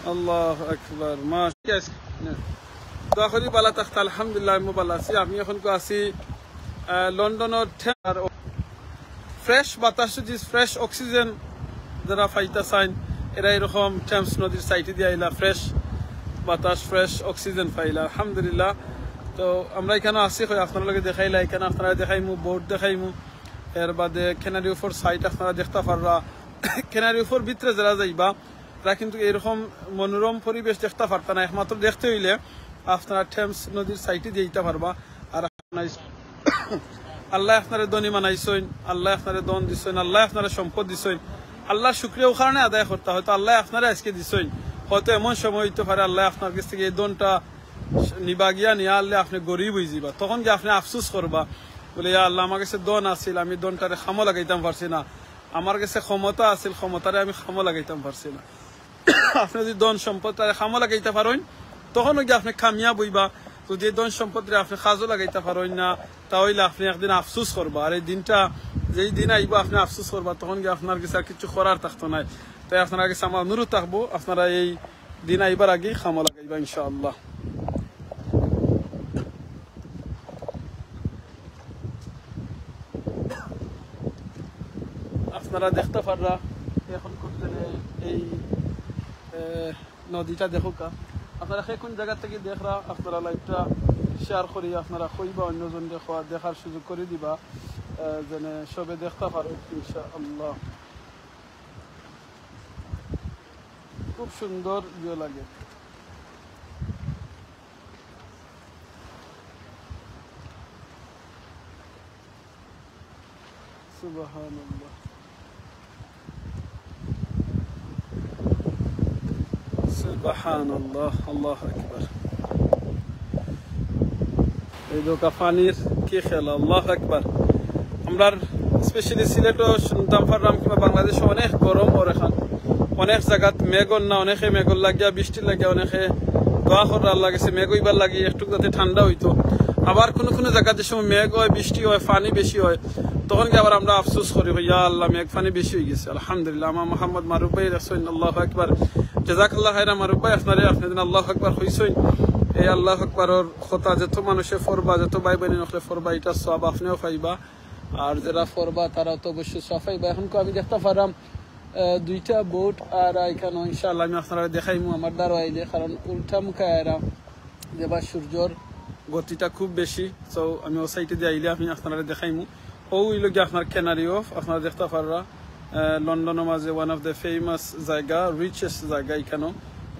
আল্লাহু আকবার মাশাআল্লাহ দোয়া করি বালা থাকতে আলহামদুলিল্লাহ আমি ভালো আছি আমি এখন আছি লন্ডনের ফ্রেশ বাতাস ফ্রেশ অক্সিজেন যারা ফাইতা চাইন এরা এরকম টেমস নদীর সাইডে দিয়ে আইলা ফ্রেশ বাতাস ফ্রেশ অক্সিজেন পাইলা আলহামদুলিল্লাহ তো আমরা এখানে আসি আপনার লগে দেখাইলা এখানে আপনারা দেখাইমু বোর্ড দেখাইমু এর বাদে কেনারি উপর সাইট আপনারা দেখতে পাররা কেনারি উপর ভিতরে যারা যাইবা তারা কিন্তু এরকম মনোরম পরিবেশ দেখতে পারতা না একমাত্র দেখতে হইলে আপনারা টেমস নদীর সাইটে যেতে পারবা আর আল্লাহ আপনারা ধনী বানাইছেন আল্লাহ আপনারা দন দিছেন আল্লাহ আপনারা সম্পদ দিছেন আল্লাহ শুকরিয়া কারণে আদায় করতে হয়তো আল্লাহ আপনারা আজকে দিছেন হয়তো এমন সময় হইতে পারে আল্লাহ আপনার কাছ থেকে এই দনটা নিবা গিয়া নিয়ে আল্লাহ আপনি গরিব হয়ে যাবা তখন যে আপনি আফসোস করবা বলে আল্লাহ আমার কাছে দন আছিল আমি দনটারে খামো লাগাইতাম পারছি না আমার কাছে ক্ষমতা আছিল ক্ষমতারে আমি খামো লাগাইতাম পারছি না আপনি যদি দন সম্পদটারে খামো লাগাইতে পারেন তখন ওই যে আপনি কামিয়াব হইবা যদি দন সম্পদরে আপনি কাজও লাগাইতে পারেন না তাহলে আপনি একদিন আফসোস করবা আর এই দিনটা যেই দিন আইবা আপনি আফসোস করবা তখন কি আপনার কাছে আর কিছু করার থাকতো না তাই আপনার কাছে আমার অনুরোধ থাকবো আপনারা এই দিন আইবার আগে খামো লাগাইবা ইনশাআল্লাহ আপনারা দেখতে পাররা এখন করতে এই নদীটা দেখুকা আপনারা কোন জায়গা থেকে দেখরা আপনারা লাইভটা শেয়ার করি আপনারা কইবা অন্যজন দেখার সুযোগ করে দিবা যেন সবে দেখতে পারো ইনশাআল্লাহ খুব সুন্দর ভিউ লাগে সুবহানাল্লাহ সুবহানাল্লাহ আল্লাহু আকবার এই দোকা পানির কি খেলা আল্লাহু আকবার আমরা স্পেশালি সিলেটও শুনতাম পারলাম কিংবা বাংলাদেশে অনেক গরম ওর এখন অনেক জায়গাত মেঘন না অনেকে মেঘল লাগিয়া বৃষ্টি লাগিয়া অনেকে দোয়া করার আল্লাহ গেছে মেঘ হইবার লাগি একটু যাতে ঠান্ডা হইতো আবার কোনো কোনো জায়গাতে সময় মেঘ হয় বৃষ্টি হয় পানি বেশি হয় তখন কি আবার আমরা আফসোস করি ইয়া আল্লাহ মেঘ পানি বেশি হয়ে গেছে আলহামদুলিল্লাহ আমার মোহাম্মদ মারুফ ভাই রাসূল আল্লাহু আকবার জাযাকাল্লাহ খাইরা মারুফ ভাই আপনাদের আল্লাহু আকবার হইছেন এই আল্লাহু আকবারের কথা যত মানুষে ফরবা যত ভাই বোন নখলে ফরবা এটা সওয়াব আপনিও পাইবা আর যারা ফরবা তারা তো অবশ্যই সওয়াব পাইবা এখন আমি দেখতে পারলাম দুইটা বোট আর এখানে ইনশাআল্লাহ আমি আপনারা দেখাইমু আমার দ্বারা আইলে কারণ উল্টা মুখে আইরা যেবা সূর্যর গতিটা খুব বেশি সো আমি ও সাইডে দিয়ে আইলে আমি আপনারা দেখাইমু ও হইল গিয়ে আপনার ক্যানারি অফ আপনারা দেখতে পাররা লন্ডনের মাঝে ওয়ান অফ দ্য ফেমাস জায়গা রিচেস্ট জায়গা এখানে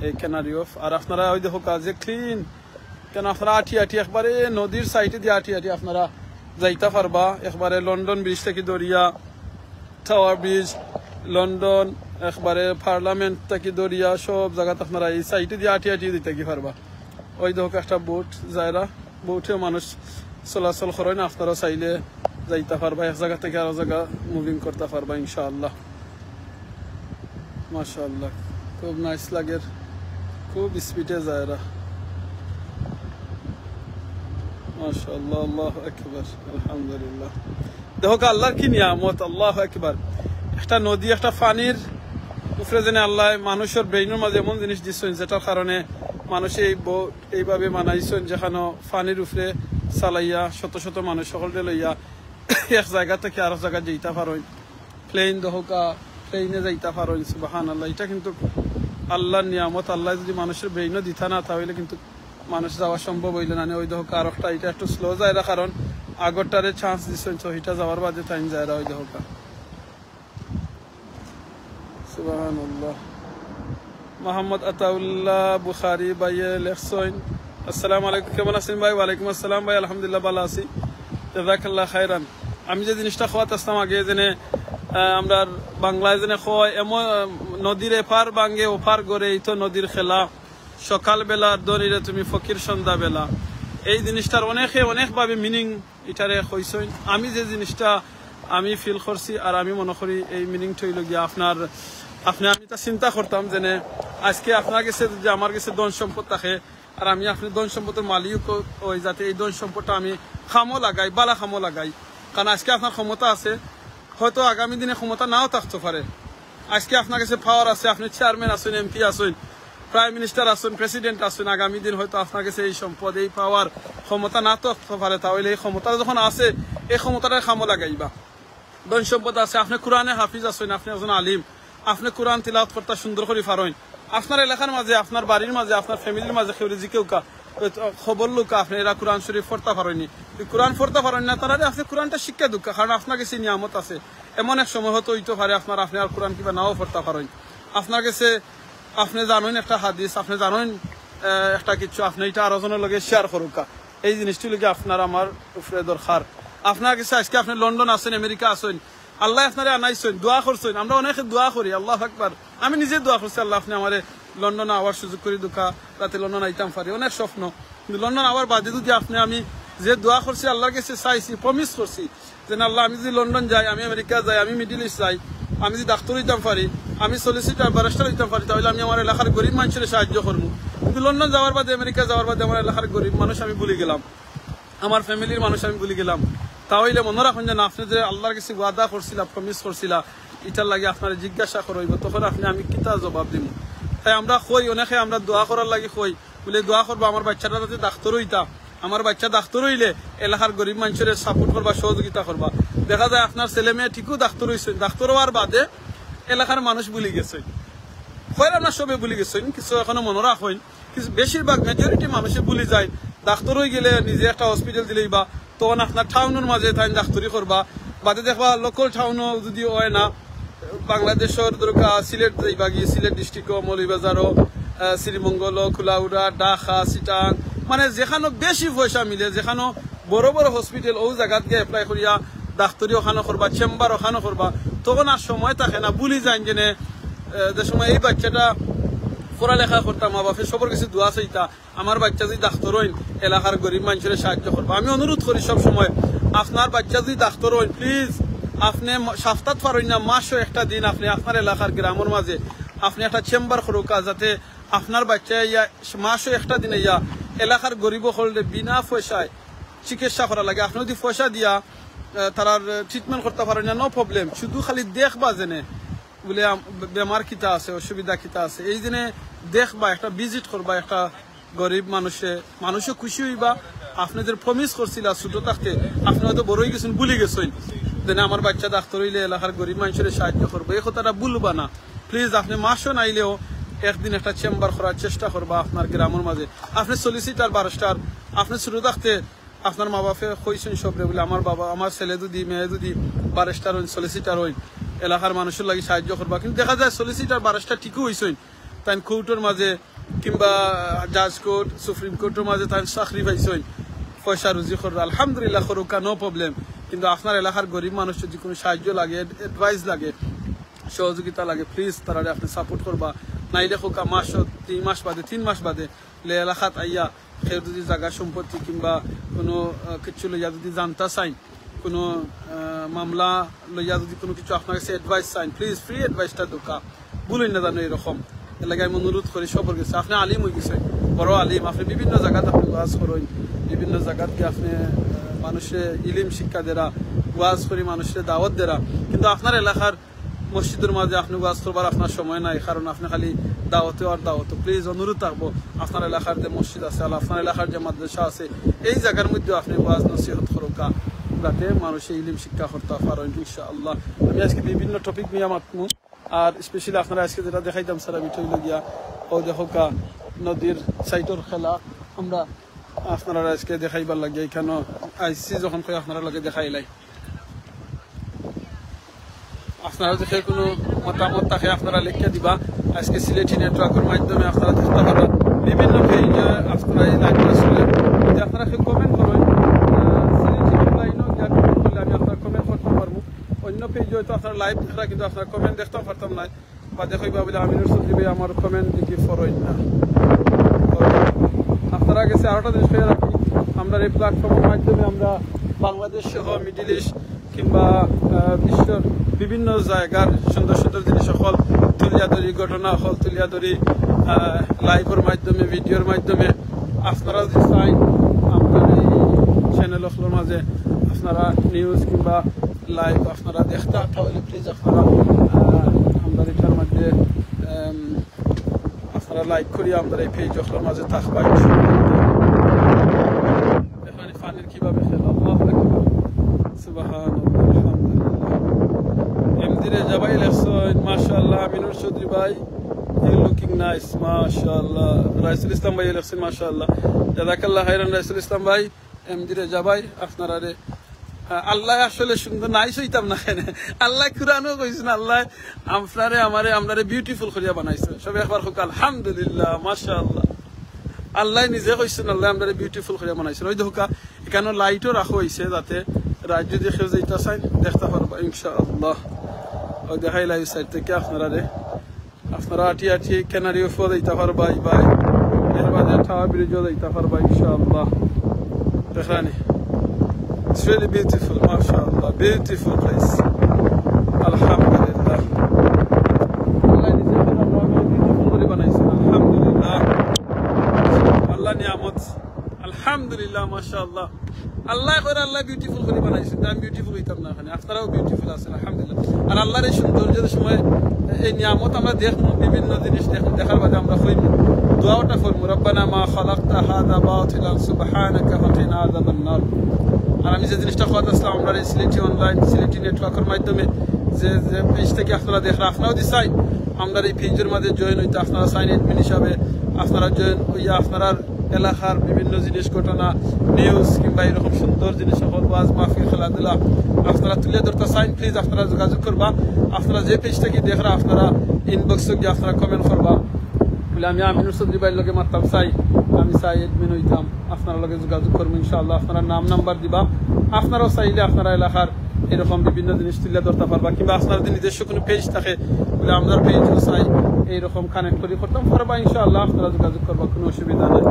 এই ক্যানারি অফ আর আপনারা ওই দেখো কাজে ক্লিন কেন আপনারা আঠি আঠি একবারে নদীর সাইডে দিয়ে আঠি আঠি আপনারা যাইতে পারবা একবারে লন্ডন ব্রিজ থেকে দরিয়া টাওয়ার ব্রিজ লন্ডন একবারে পার্লামেন্ট থেকে দরিয়া সব জায়গাতে আপনারা এই সাইডে দিয়ে আঠি আঠি দিতে গিয়ে পারবা ওই দেখো একটা বোট যায়রা বোটেও মানুষ চলাচল করেন আপনারা চাইলে যাইতে পারবা এক জায়গা থেকে আরো জায়গা মুভিং করতে পারবা ইনশাআল্লাহ মাশাআল্লাহ খুব নাইস লাগে খুব স্পিডে যায়রা মাশাআল্লাহ আল্লাহু আকবার আলহামদুলিল্লাহ দেখো আল্লাহর কি নিয়ামত আল্লাহু আকবার একটা নদী একটা পানির উপরে যেন আল্লাহ মানুষের ব্রেইনের মাঝে এমন জিনিস দিচ্ছেন যেটার কারণে মানুষ এইভাবে মানাইছেন যেখানে পানির উপরে চালাইয়া শত শত মানুষ সকলকে লইয়া এক জায়গা থেকে আরো জায়গা যাইতে পারেন প্লেন দহকা প্লেনে যাইতে পারেন সুবহানাল্লাহ এটা কিন্তু আল্লাহর নিয়ামত আল্লাহ যদি মানুষের ব্রেইনও দিতা না তাহলে কিন্তু মানুষ যাওয়া সম্ভব হইল না ওই দহকা আর একটা এটা একটু স্লো যায় কারণ আগরটারে চান্স দিচ্ছেন তো এটা যাওয়ার বাদে টাইম যায় ওই দহকা সুবহানাল্লাহ মোহাম্মদ আতাউল্লাহ বুখারী ভাই লেখছেন আসসালামু আলাইকুম কেমন আছেন ভাই ওয়ালাইকুম আসসালাম ভাই আলহামদুলিল্লাহ ভালো আছি জাযাকাল্লাহ খাইরান আমি যে জিনিসটা খাওয়াতে আসতাম আগে যেনে আমরা বাংলায় যেনে খাওয়াই এমন নদীর এপার বাঙ্গে ওপার গড়ে এই তো নদীর খেলা সকালবেলা দরিরে তুমি ফকির সন্ধ্যা বেলা এই জিনিসটার অনেকে অনেকভাবে মিনিং এটারে কইছেন আমি যে জিনিসটা আমি ফিল করছি আর আমি মনে করি এই মিনিংটা হইল গিয়া আমি তা চিন্তা করতাম যেনে আজকে আপনার কাছে যদি আমার কাছে ধন সম্পদ থাকে আর আমি আপনি ধন সম্পদের মালিক ওই যাতে এই ধন সম্পদটা আমি খামো লাগাই বালা খামো লাগাই কারণ আজকে আপনার ক্ষমতা আছে হয়তো আগামী দিনে ক্ষমতা নাও থাকতে পারে আজকে আপনার কাছে পাওয়ার আছে, আপনি চেয়ারম্যান আছেন, এমপি আছেন, প্রাইম মিনিস্টার আছেন, প্রেসিডেন্ট আছেন, আগামী দিন হয়তো আপনার কাছে এই সম্পদ, এই পাওয়ার ক্ষমতা না তো পারে, তাহলে এই ক্ষমতা যখন আছে এই ক্ষমতাটা কামে লাগাইবা। ধন সম্পদ আছে, আপনি কোরআনে হাফিজ আছেন, আপনি একজন আলিম, আপনি কোরআন তিলাওয়াত করতে সুন্দর করে পারেন, আপনার এলাকার মাঝে, আপনার বাড়ির মাঝে, আপনার ফ্যামিলির মাঝে কেউ জিকেউকা খবর লুকা আপনি এরা কোরআন শরীফ পড়তে পারেনি, কোরআন পড়তে পারেন না, তারা আপনি কোরআনটা শিক্ষা দুঃখা, কারণ আপনার কাছে নিয়ামত আছে। এমন এক সময় হয়তো হইতে পারে আপনি আর কোরআন কিবা নাও পড়তে পারেন, আপনার কাছে আপনি জানেন একটা হাদিস, আপনি জানেন একটা কিছু, আপনি এটা আরো জনের লগে শেয়ার করুকা, এই জিনিসটি লগে আপনার আমার উপরে দরকার। আপনার কাছে আজকে আপনি লন্ডন আছেন, আমেরিকা আছেন, আল্লাহ আপনারা আনাইছেন, দোয়া করছেন, আমরা অনেকে দোয়া করি, আল্লাহ আকবার, আমি নিজে দোয়া করছি, আল্লাহ আপনি আমার লন্ডনে আওয়ার সুযোগ করে দুঃখা, রাতে লন্ডন আইতাম পারি, অনেক স্বপ্ন, কিন্তু লন্ডন আবার বাদে যদি আপনি আমি যে দোয়া করছি, আল্লাহর কাছে চাইছি, প্রমিস করছি যে আল্লাহ আমি যদি লন্ডন যাই, আমি আমেরিকা যাই, আমি মিডিল ইস্ট যাই, আমি যদি ডাক্তার হইতাম পারি, আমি সলিসিটার ব্যারিস্টার হইতাম পারি, তাহলে আমি আমার এলাকার গরিব মানুষের সাহায্য করবো। কিন্তু লন্ডন যাওয়ার বাদে, আমেরিকা যাওয়ার বাদে আমার এলাকার গরিব মানুষ আমি ভুলে গেলাম, আমার ফ্যামিলির মানুষ আমি ভুলে গেলাম। তাহলে মনে রাখুন যে আপনি যে আল্লাহর কাছে ওয়াদা করছিলা, প্রমিস করছিলা, এটার লাগে আপনার জিজ্ঞাসা করইব, তখন আপনি আমি কিতা জবাব দিব। তাই আমরা কই, অনেকে আমরা দোয়া করার লাগে কই, বলে দোয়া করবো আমার বাচ্চাটা যাতে ডাক্তার হইতা, আমার বাচ্চা ডাক্তার হইলে এলাকার গরিব মানুষের সাপোর্ট করবা, সহযোগিতা করবা। দেখা যায় আপনার ছেলে মেয়ে ঠিকও ডাক্তার হয়েছে, ডাক্তার হওয়ার বাদে এলাকার মানুষ ভুলে গেছে, হয় না সবে ভুলে গেছেন, কিছু এখনো মনে রাখেন, কিছু বেশিরভাগ মেজরিটি মানুষে ভুলে যায়। ডাক্তার হয়ে গেলে নিজে একটা হসপিটাল দিলেই বা তখন আপনার টাউনের মাঝে তাই ডাক্তারি করবা, বাদে দেখবা লোকাল টাউনও যদি হয় না, বাংলাদেশের দরকা সিলেট যাইবা গিয়ে, সিলেট ডিস্ট্রিক্টও, মৌলভীবাজারও, শ্রীমঙ্গল, কুলাউড়া, ঢাকা, চিটাং, মানে যেখানে বেশি পয়সা মিলে, যেখানে বড় বড় হসপিটাল, ও জায়গাত গিয়ে এপ্লাই করিয়া ডাক্তারি ওখানে করবা, চেম্বার ওখানে করবা, তখন আর সময় থাকে না, ভুলি যান যে সময় এই বাচ্চাটা পড়ালেখা করতাম, মা বাপের সবার কিছু দোয়া চাইতা, আমার বাচ্চা যদি ডাক্তার হইন এলাকার গরিব মানুষের সাহায্য করবো। আমি অনুরোধ করি সব সময়, আপনার বাচ্চা যদি ডাক্তার হইন, প্লিজ আপনি সপ্তাহ পারেন না, মাসও একটা দিন আপনি আপনার এলাকার গ্রামের মাঝে আপনি একটা চেম্বার করুকা, যাতে আপনার বাচ্চা ইয়া মাসও একটা দিনে ইয়া এলাকার গরিব হলে বিনা পয়সায় চিকিৎসা করা লাগে। আপনি যদি পয়সা দিয়া তারার ট্রিটমেন্ট করতে পারেন না, নো প্রবলেম, শুধু খালি দেখবা জেনে বলে বেমার কিতা আছে, অসুবিধা কিতা আছে, এই জন্য দেখবা, একটা ভিজিট করবা, একটা গরিব মানুষে খুশি হইবা। আপনাদের প্রমিস করছিল ছোট থাকতে, আপনি হয়তো বড় হয়ে গেছেন, ভুলে গেছেন যে আমার বাচ্চা ডাক্তার হইলে এলাকার গরিব মানুষের সাহায্য করবো, এই কথাটা ভুলবা না প্লিজ। আপনি মাসও নাইলেও একদিন একটা চেম্বার করার চেষ্টা করবা আপনার গ্রামের মাঝে। আপনি সলিসিটার ব্যারিস্টার, আপনি ছোট থাকতে আপনার মা বাপে কইছেন সবরে বলে আমার বাবা, আমার ছেলে যদি মেয়ে যদি ব্যারিস্টার হইন, সলিসিটার হইন, এলাকার মানুষের লাগে সাহায্য করবা। কিন্তু দেখা যায় সলিসিটার ব্যারিস্টার ঠিকই হইছেন, তাই কোর্টের মাঝে কিংবা জাজ কোর্ট, সুপ্রিম কোর্টের মাঝে তাই চাকরি পাইছেন, পয়সা রুজি করবা, আলহামদুলিল্লাহ করুকা, নো প্রবলেম। কিন্তু আপনার এলাকার গরিব মানুষ যদি কোনো সাহায্য লাগে, অ্যাডভাইস লাগে, সহযোগিতা লাগে, প্লিজ তারা আপনি সাপোর্ট করবা। নাই দেখো মাস 2 মাস বাদে 3 মাস বাদে এলাকাত আইয়া কেউ যদি জায়গা সম্পত্তি কিংবা কোনো কিছু লইয়া যদি জানতে চাই, কোনো মামলা লইয়া যদি কোনো কিছু আপনার কাছে অ্যাডভাইস চাই, প্লিজ ফ্রি অ্যাডভাইসটা দোকা, বলুন না জানো এরকম এলাকা। আমি অনুরোধ করি সবর গেছে, আপনি আলিম হয়ে গেছে, বড় আলিম, আপনি বিভিন্ন জায়গাতে আপনি ওয়াজ করেন, বিভিন্ন জায়গাতে আপনি মানুষের ইলিম শিক্ষা দেরা, ওয়াজ করি মানুষের দাওয়াত দেরা, কিন্তু আপনার এলাকার মসজিদের মাঝে আপনি ওয়াজ করবার আপনার সময় নাই, কারণ আপনি খালি দাওয়াতে আর দাওয়াত। প্লিজ অনুরোধ থাকবো, আপনার এলাকার যে মসজিদ আছে, আপনার এলাকার যে মাদ্রাসা আছে, এই জায়গার মধ্যে আপনি ওয়াজ নসিহত করুকা, যাতে মানুষের ইলিম শিক্ষা করতে পারেন ইনশাআল্লাহ। আমি আজকে বিভিন্ন টপিক নিয়ে মাতমু, আর স্পেশালি আপনারা আজকে যেটা দেখাইতাম স্যার, আমি ঠইল গিয়া ও দেখোকা নদীর সাইটর খেলা আমরা আপনারা আজকে দেখাইবার লাগে, এখানে আইসি যখন কই আপনারা লাগে দেখাইলাই। আপনারা দেখে কোনো মতামত থাকে আপনারা লিখে দিবা, আজকে সিলেটি নেটওয়ার্কের মাধ্যমে আপনারা দেখতে পারেন বিভিন্ন পেজে আপনারা এই লাইভটা শুনলেন। যদি আপনারা কমেন্ট করেন, সিলেটি অনলাইনও কমেন্ট করলে আমি আপনার কমেন্ট করতে পারবো, অন্য পেজে হয়তো আপনারা লাইভ দেখা কিন্তু আপনার কমেন্ট দেখতে পারতাম না, বা দেখবা বলে আমিনুর চৌধুরী ভাই আমার কমেন্ট দেখি ফরইন না। আপনারা গেছে আরেকটা জিনিস পেয়ে রাখি, আমরা এই প্ল্যাটফর্মের মাধ্যমে আমরা বাংলাদেশ সহ মিডিল ইস্ট কিংবা বিশ্বের বিভিন্ন জায়গার সুন্দর সুন্দর জিনিস সকল তুলিয়া ধরি, ঘটনা সকল তুলিয়া ধরি লাইভের মাধ্যমে, ভিডিওর মাধ্যমে। আপনারা যদি চাই আপনার এই চ্যানেলগুলোর মাঝে আপনারা নিউজ কিংবা লাইভ আপনারা দেখতে, তাহলে প্লিজ আপনারা আমরা এটার মধ্যে আপনারা লাইক করি আমরা এই পেজ ওগুলোর মাঝে থাকবা এখানে পানির কিভাবে খেলা আল্লাহু আকবার সুবহানাল্লাহ আলহামদুলিল্লাহ এমডি রেজা ভাই লেখছেন মাশাআল্লাহ আমিনুর চৌধুরী ভাই you looking nice মাশাআল্লাহ রাইসুল ইসলাম ভাই লেখছেন মাশাআল্লাহ জাযাকাল্লাহ খাইরান রাইসুল ইসলাম ভাই এমডি রেজা ভাই আপনারা রে আল্লাহ আসলে সুন্দর নাইস হইতাম না কেন আল্লাহ কুরআনও কইছেন আল্লাহ আপনারে আমারে বিউটিফুল করিয়া বানাইছে সবাই একবার হোক আলহামদুলিল্লাহ মাশাআল্লাহ আল্লাহ নিজে কইছেন আল্লাহ আমারে বিউটিফুল করিয়া বানাইছে ওই দেখো এখানে লাইটও রাখা হইছে যাতে রাত যদি কেউ যাইতা চাই দেখতে পারবা ইনশাআল্লাহ ওই দেখাই লাইভ সাইড থেকে আপনারা আটি কেনারিও ফো যাইতে পারবা ভাই এর বাদে টাওয়ার ব্রিজও যাইতে পারবা ইনশাআল্লাহ দেখরানি It's really beautiful, mashallah, beautiful place. Alhamdulillah. Allah is beautiful banayse. Alhamdulillah. Allah ni'amat. Alhamdulillah, mashallah. Allah kore Allah beautiful kore banayse. Tam beautiful hoitam na khane. Aftarao beautiful asen alhamdulillah. Ar Allah er সৌন্দর্যের সময় এই নিয়ামত আমরা দেখব বিভিন্ন জিনিস দেখার বাদে আমরা কইব দোয়াটা করব রব্বানা মা খালাকতা হাদা বাতিলান সুবহানাকা ফাকিনা আযাবান নার আর আমি যে জিনিসটা কথা আসলাম আমরা সিলেটি অনলাইন সিলেটি নেটওয়ার্কের মাধ্যমে যে পেজ থেকে আপনারা দেখরা আপনারাও দিছাই আমরা এই পেজের মধ্যে জয়েন হইতে আপনারা সাইন এডমিন হিসাবে আপনারা জয়েন হইয়া আপনারা এলাকার বিভিন্ন জিনিস ঘটনা নিউজ কিংবা এরকম সুন্দর জিনিস সকল ওয়াজ মাহফিল খেলাধুলা আপনারা তুলে ধরতে চাইন প্লিজ আপনারা যোগাযোগ করবা আপনারা যে পেজ থেকে দেখরা আপনারা ইনবক্সে গিয়ে আপনারা কমেন্ট করবা বলে আমি আমিনুর চৌধুরী ভাইয়ের লগে মারতাম চাই আমি চাই এডমিন হইতাম আপনার লগে যোগাযোগ করবো ইনশাআল্লাহ আপনারা নাম নাম্বার দিবা আপনারাও চাইলে আপনারা এলাকার এরকম বিভিন্ন জিনিস তুলে ধরতে পারবা কিংবা আপনাদের নিজস্ব কোনো পেজ থাকে বলে আপনার পেজও চাই এইরকম কানেক্ট করে করতাম পারবা ইনশাআল্লাহ আপনারা যোগাযোগ করবা কোনো অসুবিধা নেই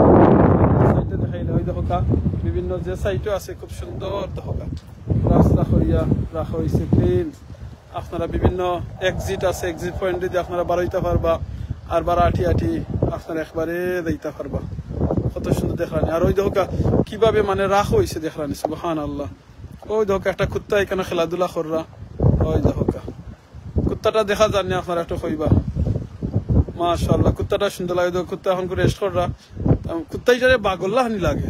সাইটে দেখাইলে ওই দেখো বিভিন্ন যে সাইটও আছে খুব সুন্দর দেখো রাস্তা করিয়া রাখা হয়েছে ক্লিন আপনারা বিভিন্ন এক্সিট আছে এক্সিট পয়েন্ট দিয়ে আপনারা বাড়াইতে পারবা আর বারা আটি আপনারা একবারে দিতে পারবা কত সুন্দর দেখলানি আর ওই দেখো কিভাবে মানে রাখা হয়েছে দেখলানি সুবহানাল্লাহ ওই দেখো একটা কুত্তা এখানে খেলাধুলা কররা ওই দেখো কুত্তাটা দেখা যাননি আপনারা একটু কইবা মাশাআল্লাহ কুত্তাটা সুন্দর লাগে দেখো কুত্তা এখন রেস্ট কররা কুত্তাই যারে বাগল্লাহ নি লাগে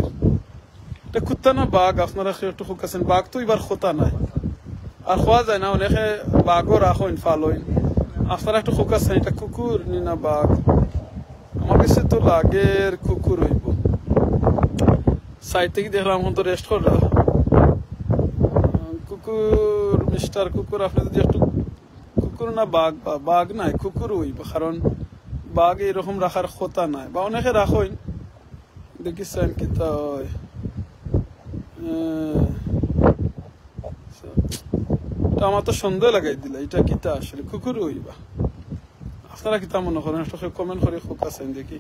এটা কুত্তা না বাঘ আপনারা একটু খুকাছেন বাঘ তো এবার খোতা নাই আর খোয়া যায় না অনেকে বাঘও রাখো ইনফালইন আপনারা একটু খুকাছেন এটা কুকুর নি না বাঘ আমার কাছে তো লাগের কুকুর হইব সাইড থেকে দেখলাম এখন তো রেস্ট কররা কুকুর মিস্টার কুকুর আপনি যদি একটু কুকুর না বাঘ নাই কুকুর হইব কারণ বাঘ এরকম রাখার খোতা নাই বা অনেকে রাখইন দেখিছেন কি তাই আমার তো সন্দেহ লাগাই দিলা এটা কিতা আসলে কুকুর হইবা আপনারা কিতা মনে করেন একটু কমেন্ট করে খুকাছেন দেখি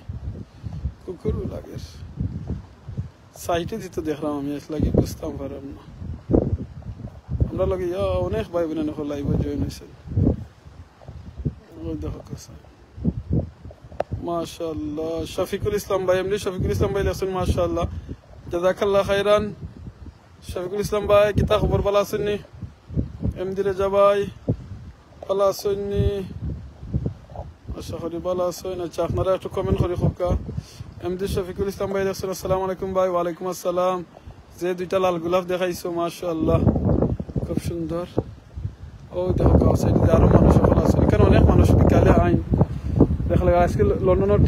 কুকুর লাগে সাইটে দিতে দেখলাম আমি লাগে বুঝতাম পারলাম না আমরা লগে অনেক ভাই বোন লাইভে জয়েন হয়েছেন ওই দেখো মাশাআল্লাহ শফিকুল ইসলাম ভাই এমনি শফিকুল ইসলাম ভাই লেখছেন মাশাআল্লাহ জাযাকাল্লাহ খাইরান শফিকুল ইসলাম ভাই কিতা খবর ভালো আছেননি এমডি রেজা ভাই ভালো আছেননি আশা করি ভালো আছেন আচ্ছা আপনারা একটু কমেন্ট করে খোকা এমডি শফিকুল ইসলাম ভাই লেখছেন আসসালামু আলাইকুম ভাই ওয়ালাইকুম আসসালাম যে দুইটা লাল গোলাপ দেখাইছো মাশাআল্লাহ খুব সুন্দর ওই দেখো গাও সাইডে আরো মানুষ ভালো আছে এখানে অনেক মানুষ বিকালে আইন দেখা লাগে আজকে লন্ডনের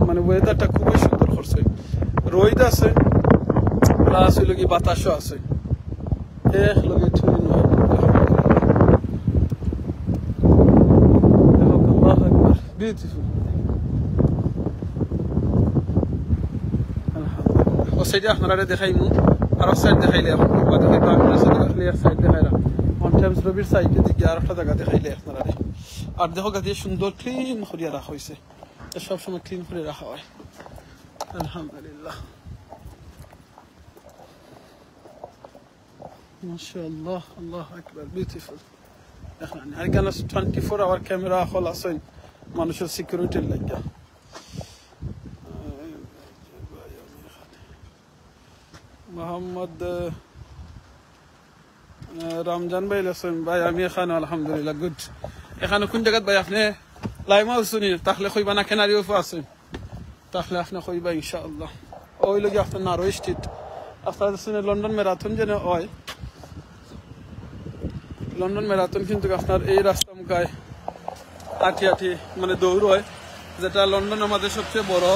মানে ওয়েদারটা খুবই সুন্দর করছে রোদ আছে প্লাস হইল কি বাতাসও আছে এক লগে ছুরি নয় আল্লাহু আকবার বিউটিফুল ও সাইডে আপনারা দেখাইমু আর সাইড দেখাইলে আপনারা কথা কইবা আপনারা সাথে দেখলে এক সাইড দেখাইরা অন টাইমস রবির সাইডে দিকে আর একটা জায়গা দেখাইলে আপনারা আর দেখো গাছে সুন্দর ক্লিন করে রাখা হয়েছে সব সময় ক্লিন করে রাখা হয় আলহামদুলিল্লাহ মাশাআল্লাহ আল্লাহু আকবার বিউটিফুল দেখেন আর এখানে 24 আওয়ার ক্যামেরা খোলা আছে মানুষের সিকিউরিটির লাগা মোহাম্মদ রমজান ভাই লেখছেন ভাই আমি খান আলহামদুলিল্লাহ গুড এখানে কোন জায়গাত ভাই আপনি লাইম হাউস শুনি তাহলে কইবা না কেনারিও আছেন তাহলে আপনি কইবা ইনশাআল্লাহ ওই লগে আপনার নারোই স্ট্রিট আপনারা শুনে লন্ডন ম্যারাথন যেন হয় লন্ডন ম্যারাথন কিন্তু আপনার এই রাস্তা মুখায় আঠি আঠি মানে দৌড় হয় যেটা লন্ডন আমাদের সবচেয়ে বড়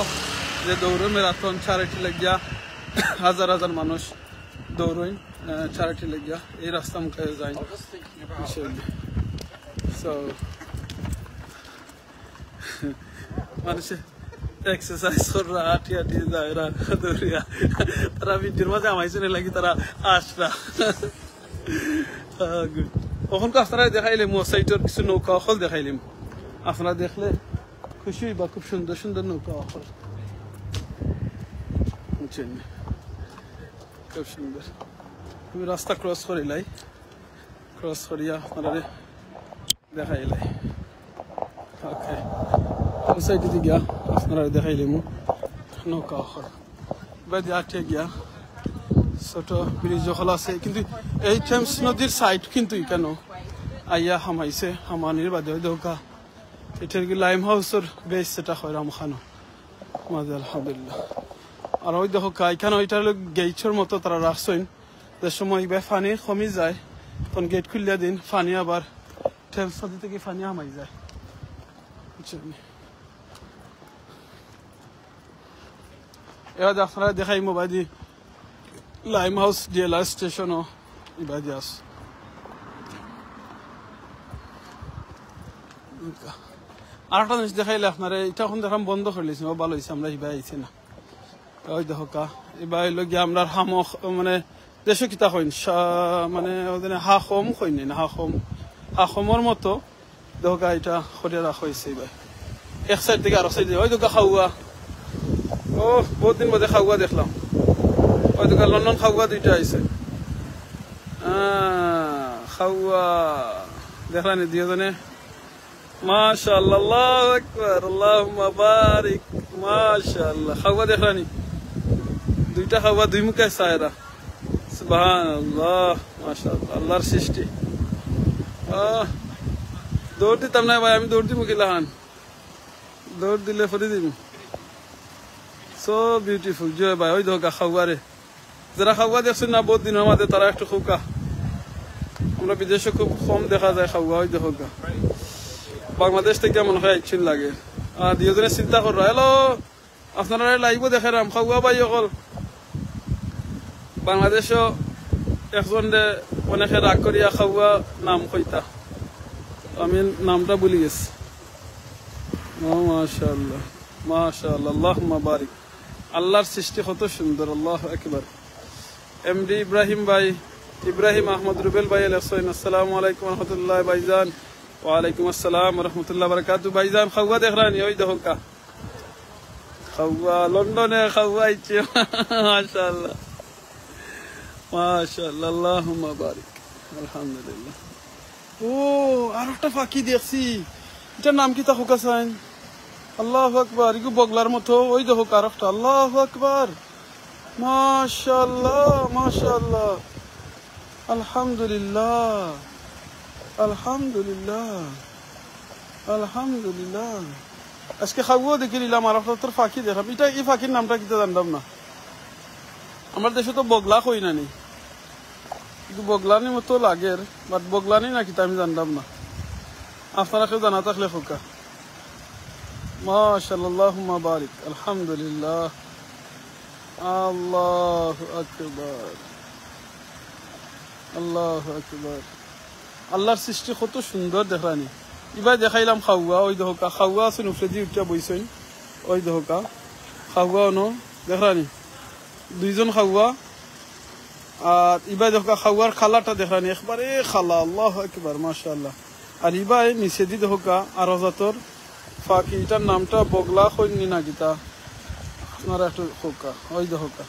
যে দৌড় ম্যারাথন চারিটি লাগিয়া হাজার হাজার মানুষ দৌড়ই চারিটি লাগিয়া এই রাস্তা মুখায় যায় সো মানুষে এক্সারসাইজ করা আঠি আঠি যায় দৌড়িয়া তারা ভিডিওর মাঝে আমাইছে লাগি তারা আসরা কখন আপনারা দেখাইলে মোসাইটোর কিছু নৌকা অকল দেখাইলাম আপনারা দেখলে খুশি বা খুব সুন্দর সুন্দর নৌকা অকল বুঝছেন খুব সুন্দর তুমি রাস্তা ক্রস করিলাই ক্রস করিয়া আপনারা দেখাইলাই ওকে সাইডে গিয়া আপনারা দেখাইলাম নৌকা অকল বাদে আটে গিয়া ছোট ব্রিজ অকল আছে কিন্তু এই টেমস নদীর সাইড কিন্তু কেন আইয়া হামাইছে হামানির বাদে দৌকা এটার কি লাইম হাউসের বেশ সেটা হয় রামখানো মাঝে আলহামদুলিল্লাহ আর ওই দেখো এখানে ওইটা হলো গেইটের মতো তারা রাখছেন যে সময় বা পানি কমে যায় তখন গেট খুলিয়া দিন পানি আবার টেমস নদী থেকে পানি হামাই যায় এবার আপনারা দেখাই মোবাইল লাইম হাউস ডিএলআর স্টেশনও ইবাদি আছে আর একটা জিনিস দেখাইলে আপনারা এটা এখন দেখাম বন্ধ করে লিছি ভালো হয়েছে আমরা ইবা আইছি না ওই দেখো এবার হইল গিয়ে আমরা হামক মানে দেশে কিতা হইন মানে হাখম হইন না হাখমর মতো দেখো এটা সরিয়ে রাখা হয়েছে এবার এক সাইড থেকে আরো সাইড ওই দেখো খাওয়া ও বহুত দিন বাদে খাওয়া দেখলাম ওই দোকান লন্ডন খাওয়া দুইটা আইছে খাওয়া দেখলানি দুজনে মাশাআল্লাহ আল্লাহু আকবার আল্লাহুম্মা বারিক মাশাআল্লাহ খাওয়া দেখলানি দুইটা খাওয়া দুই মুখে সায়রা সুবহানাল্লাহ মাশাআল্লাহ আল্লাহর সৃষ্টি দৌড় দিতাম না ভাই আমি দৌড় দিব কিলাহান দৌড় দিলে ফরি দিব সো বিউটিফুল জয় ভাই ওই দেখো খাওয়া রে যারা খাওয়া দেখছেন না বহুত দিন আমাদের তারা একটু খৌকা আমরা বিদেশে খুব কম দেখা যায় খাওয়া ওই দেখো বাংলাদেশ থেকে মনে হয় ইচ্ছিন লাগে আর দুজনে চিন্তা করো হ্যালো আপনারা লাইভ দেখারাম খাওয়া পাই অকল বাংলাদেশও একজন অনেকে রাগ করিয়া খাওয়া নাম কইতা আমি নামটা ভুলে গেছি মাশাআল্লাহ মাশাআল্লাহ আল্লাহুম্মা বারিক আল্লাহর সৃষ্টি কত সুন্দর আল্লাহু আকবার এমডি ইব্রাহিম ভাই ইব্রাহিম আহমদ রুবেল ভাই আসসালামু আলাইকুম ওয়া রাহমাতুল্লাহি ভাইজান ওয়া আলাইকুম আসসালাম ওয়া রাহমাতুল্লাহি ওয়া বারাকাতুহু ভাইজান খাওয়া দেখরানি ওই দেখো খাওয়া লন্ডনে খাওয়া আইছে মাশাআল্লাহ মাশাআল্লাহ আল্লাহুম্মা বারিক আলহামদুলিল্লাহ ও আর একটা ফাঁকি দেখছি এটার নাম কি তা হোকাসাইন আল্লাহু আকবার ইগু বগলার মতো ওই দেখো আরেকটা আল্লাহু আকবার মাশাআল্লাহ মাশাআল্লাহ আলহামদুলিল্লাহ আলহামদুলিল্লাহ আলহামদুলিল্লাহ আজকে খাওয়া দেখে নিলাম আর একটা তোর ফাঁকি দেখাম এটা এই ফাঁকির নামটা কি জানতাম না আমার দেশে তো বগলা কই না নি কিন্তু বগলানির মতো লাগে বাট বগলানি নাকি তা আমি জানতাম না আপনারা কেউ জানা থাকলে খোকা মাশাআল্লাহ আল্লাহুম্মা বারিক আলহামদুলিল্লাহ আল্লাহু আকবার আল্লাহু আকবার আল্লাহর সৃষ্টি কত সুন্দর দেখানি এবার দেখাইলাম খাওয়া ওই দেখোকা খাওয়া আছে নুফরেজি উঠা বইছেন ওই দেখোকা খাওয়া ন দেখানি দুইজন খাওয়া আর এবার দেখোকা খাওয়ার খালাটা দেখানি একবারে খালা আল্লাহু আকবার মাশাআল্লাহ আর এবার নিচে দি দেখোকা আরো জাতর ফাঁকি এটার নামটা বগলা কইনি না গীতা আপনারা একটু খোকা ওই দেখোকা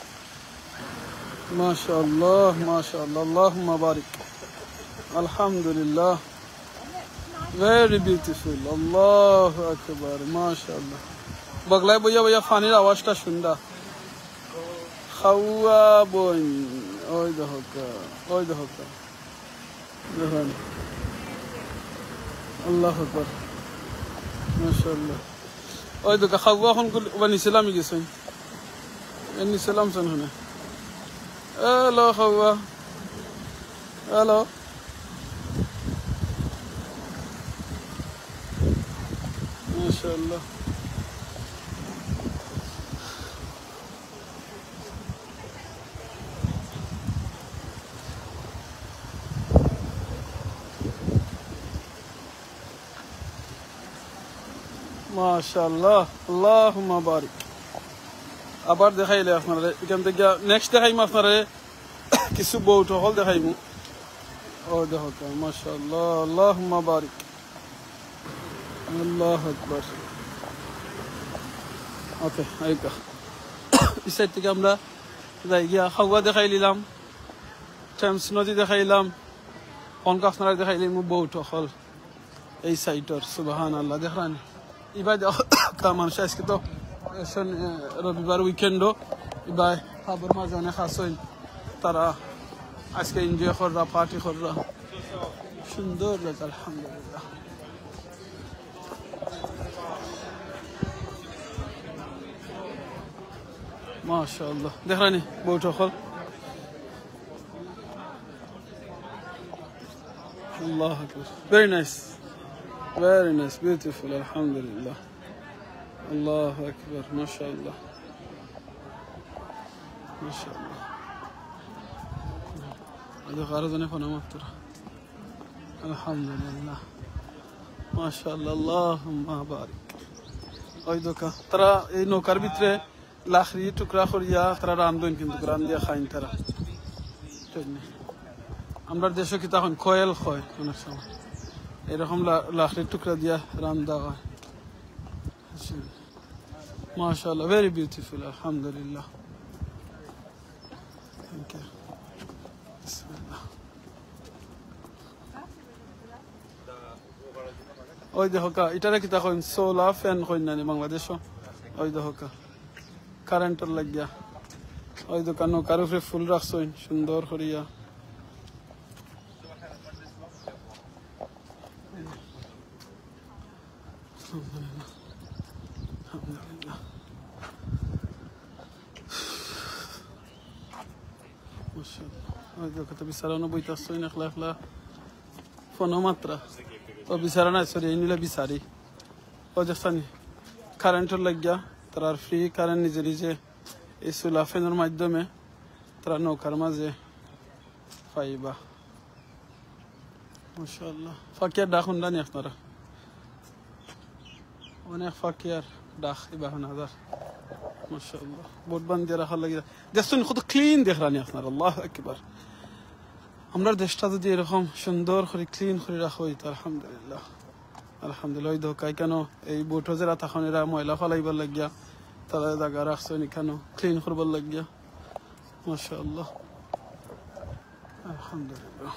মাশাআল্লাহ মাশাআল্লাহ আল্লাহুম্মা বারিক আলহামদুলিল্লাহ ভেরি বিউটিফুল আল্লাহু আকবার মাশাআল্লাহ বগলায় বইয়া বইয়া পানির আওয়াজটা শুনদা খাওয়া বইন ওই দেখোকা দেখুন আল্লাহু আকবার মাশাআল্লাহ ওই তো খাওয়া এখন বানিয়েছিলাম গেছে বানিয়েছিলাম শুনে হ্যালো খাওয়া হ্যালো মাশাআল্লাহ মাশাআল্লাহ আল্লাহুম্মা বারিক আবার দেখাইলে আপনারা এখান থেকে নেক্সট দেখাইম আপনারা কিছু বউট হল দেখাইমু ও দেখো মাশাআল্লাহ আল্লাহুম্মা বারিক আল্লাহু আকবার ওকে আইকা এই সাইড থেকে আমরা যাই গিয়া খাওয়া দেখাই নিলাম টেমস নদী দেখাইলাম অনকা আপনারা দেখাইলাম বউট হল এই সাইটর সুবহানাল্লাহ দেখেন এবার মানুষ আজকে তো রবিবার উইকেন্ডও এবার খাবার মাঝে অনেক আসেন তারা আজকে এনজয় কররা পার্টি কররা সুন্দর লাগে আলহামদুলিল্লাহ মাশাআল্লাহ দেখরানি বউটা হল আল্লাহু আকবার very nice beautiful alhamdulillah Allahu akbar mashallah هذا غرضنا فانا مطر الحمد لله ما شاء الله اللهم بارك ওই দোকা তারা এই নৌকার ভিতরে লাখড়ি টুকরা করিয়া তারা রান্ধন কিন্তু রান দিয়া খাইন তারা আমরা দেশে কি তখন কোয়েল হয় অনেক সময় এরকম লাখড়ির টুকরা দিয়া রান্ধা হয় মাশাআল্লাহ very beautiful alhamdulillah thank you bismillah ওই দেখো কা এটারে কি তখন সোলার ফ্যান কইন না বাংলাদেশ ওই দেখো কা কারেন্টর লাগিয়া ওই দোকান কারো উপরে ফুল রাখছইন সুন্দর করিয়া ওই দেখো তো বিচারানো বইতাছইন একলা একলা ফোন মাত্রা ও বিচারা না সরি এই নিলে বিচারি ও দেখছানি কারেন্টর লাগিয়া তারা ফ্রি কারেন্ট নিজে নিজে এই সোলার ফ্যানের মাধ্যমে তারা নৌকার মাঝে পাইবা মাশাআল্লাহ ফাকিয়ার ডাক শুনলানি আপনারা অনেক ফাকিয়ার ডাক এবার হাজার মাশাআল্লাহ বোট বান্ধিয়ে রাখার লাগে দেখছেন কত ক্লিন দেখরানি আপনারা আল্লাহু আকবার আমরা দেশটা যদি এরকম সুন্দর করে ক্লিন করে রাখা হইতো আলহামদুলিল্লাহ আলহামদুলিল্লাহ দোকাই কেন এই বোটও যারা তখন এরা ময়লা ফলাইবার লাগিয়া তারা জায়গা রাখছেন কেন ক্লিন করবার লাগিয়া মাশাআল্লাহ আলহামদুলিল্লাহ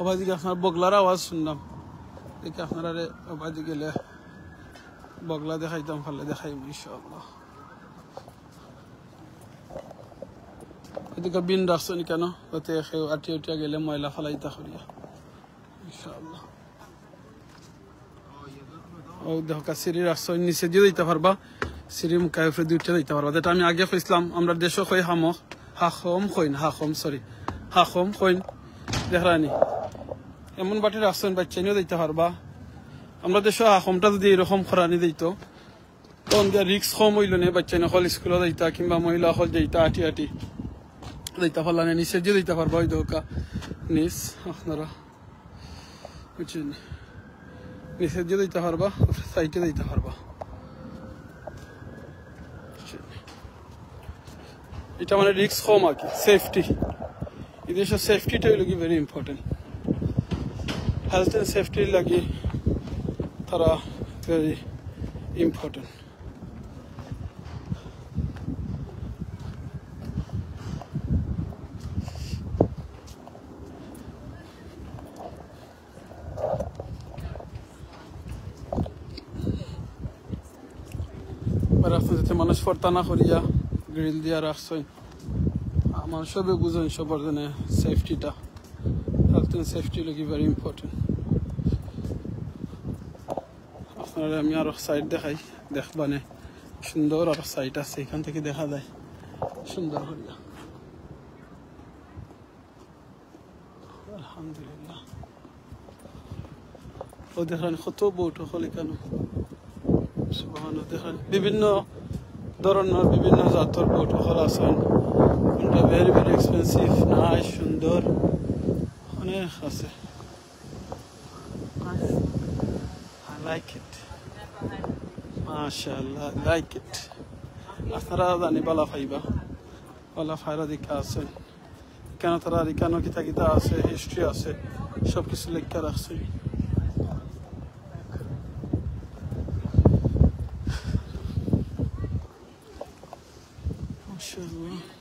ওবাদিকে আপনার বগলার আওয়াজ শুনলাম দেখি আপনারা ওবাদি গেলে বগলা দেখাইতাম ফালে দেখাইব ইনশাআল্লাহ এদিকে বিন রাখছেন কেন ওতে আটিয়া উঠিয়া গেলে ময়লা ফালাইতা করিয়া ইনশাআল্লাহ ও দেখো সিঁড়ি রাখছেন নিচে দিয়ে দিতে পারবা সিঁড়ি মুখায় উপরে দুইটা দিতে পারবা যেটা আমি আগে কইছিলাম আমরা দেশও কই হাখম কইন দেখরানি এমন বাটি রাখছেন বাচ্চা নিয়েও দিতে পারবা আমরা দেশে হাখমটা যদি এরকম খরানি দিত তখন গিয়া রিক্স কম হইল নে বাচ্চা নকল স্কুলে দিতা কিংবা মহিলা হল যাইতা আটি আটি দিতে পারলা না নিচে দিয়ে দিতে পারবা ওই দোকা নিচ আপনারা বুঝছেন নিচে দিয়ে দিতে পারবা সাইডে দিতে পারবা এটা মানে রিক্স কম আর কি সেফটি এই দেশের সেফটিটা হইল কি ভেরি ইম্পর্টেন্ট হেলথ এন্ড সেফটির লাগি তারা ভেরি ইম্পর্টেন্ট রাখছেন যাতে মানুষ ফর্তা না করিয়া গ্রিল দিয়া রাখছেন আমার সবে বুঝেন সবার জন্য সেফটিটা হেলথ এন্ড সেফটি লাগি ভেরি ইম্পর্টেন্ট আপনারা আমি আরো সাইড দেখাই দেখবানে সুন্দর আরো সাইড আছে এখান থেকে দেখা যায় সুন্দর করিয়া আলহামদুলিল্লাহ ও দেখেন কত বোট হল কেন সুবহানাল্লাহ দেখেন বিভিন্ন ধরনের বিভিন্ন জাতের বোট হল আছেন কোনটা ভেরি ভেরি এক্সপেন্সিভ নাইস সুন্দর অনেক আছে I like it মাশাআল্লাহ I like it আপনারা জানি বালা ফাইবা বালা ফাইরা দিকে আছেন কেন তারা কেন কিতা কিতা আছে হিস্ট্রি আছে সব কিছু লেখা রাখছে মাশাআল্লাহ